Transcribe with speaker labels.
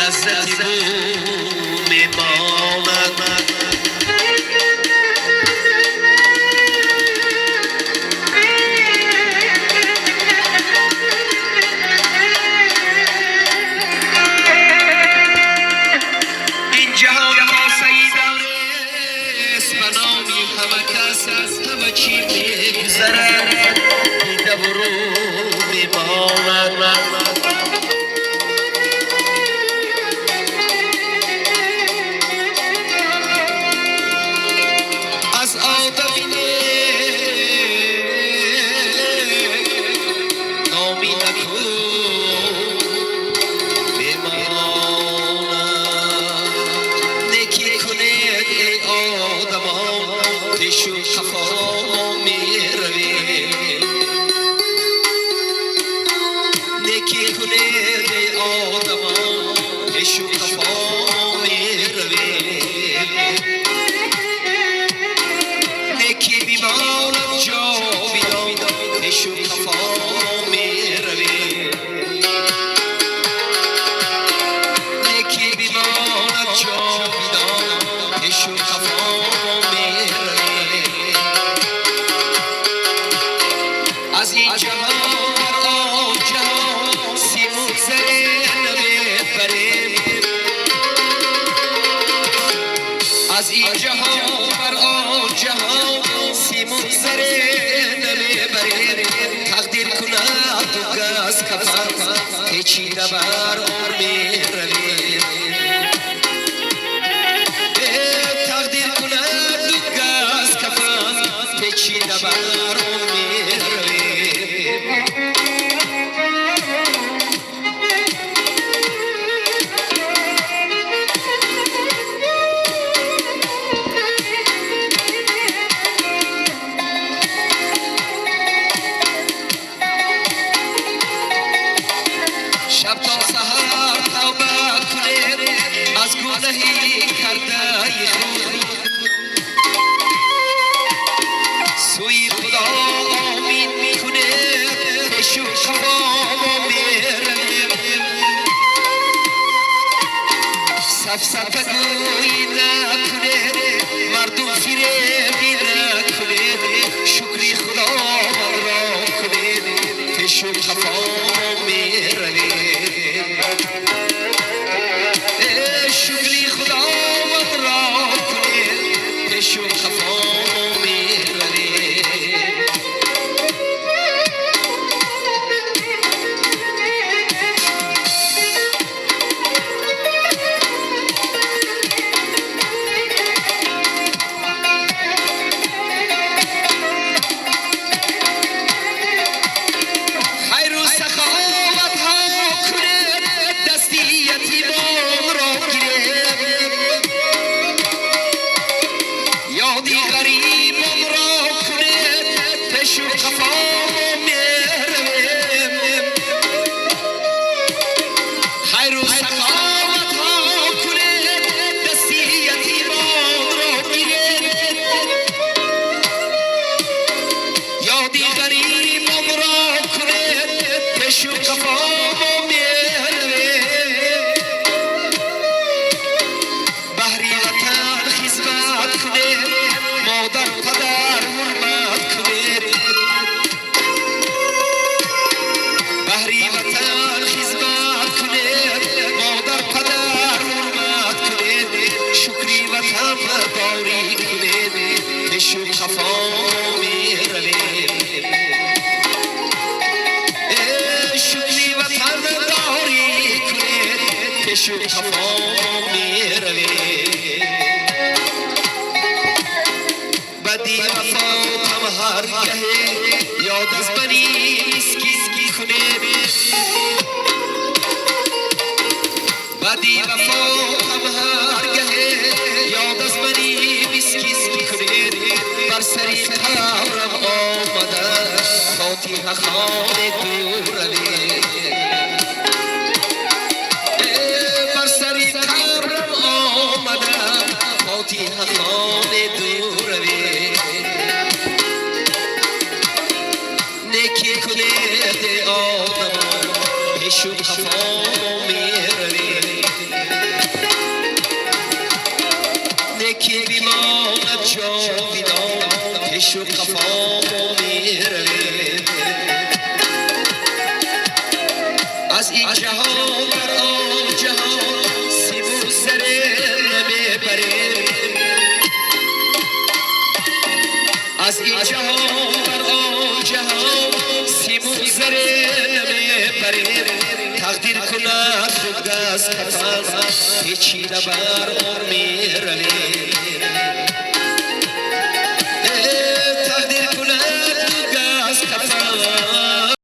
Speaker 1: لذتی بود میماند این جهان کاسه‌ای دارست به نامی همه کس همه چی میگذرد دیده و رو میماند از آدمی نامی نکن میماند نکی کنید ای آدمان پیش و خفا میروید نکی کنید ای آدمان پیش و خفا میروید نکی بیمانم جاویدان پیش و خفا میروید نکی بیمانم جاویدان پیش و خفا میروید از این جهان بر آن جهان سیمون زره نمیبریم از این جهان بر آن جهان سیمون زره نمیبریم تقدیر کند تو گز کفن پیچیده بر آن میرویم تقدیر کند تو گز کفن پیچیده بر آن میرویم شب تا سحر توبه کنید از گناهی کرده خود سوی خدا آمین میکنید پیش و خفا میرویم سفسفه گویی نکنید مردم فریبی نکنید شکری خدا را کنید پیش و خفا میروید شکری خدا را کنید پیش و خفا میروید خیر و سخاوت ها کنید دستی یتیمان را گیرید یادی غریبان را کنید پیش و خفا میرویم خیر و سخاوت ها کنید دستی یتیمان را گیرید یادی غریبان را کنید پیش و خفا میرویم بهری وطن خدمت کنید مادر پدر حرمت کنید بهری وطن خدمت کنید مادر پدر حرمت کنید شکری وطن داری کنید پیش و خفا میروید شکری وطن داری کنید پیش و خفا میروید بدی وفا هم هر گهه یاد از بنی مسکین کنید بدی وفا هم هر گهه یاد از بنی مسکین کنید بر سری قبرم آمده فاتحه خانه دور روید بر سری قبرم آمده فاتحه خانه دور روید نکی کنید آدمان پیش و خفا میروید بریم از این جهان بر آن جهان سیم و زره نمیبریم تقدیر کند دست کفن هیچی نبر آن میرویم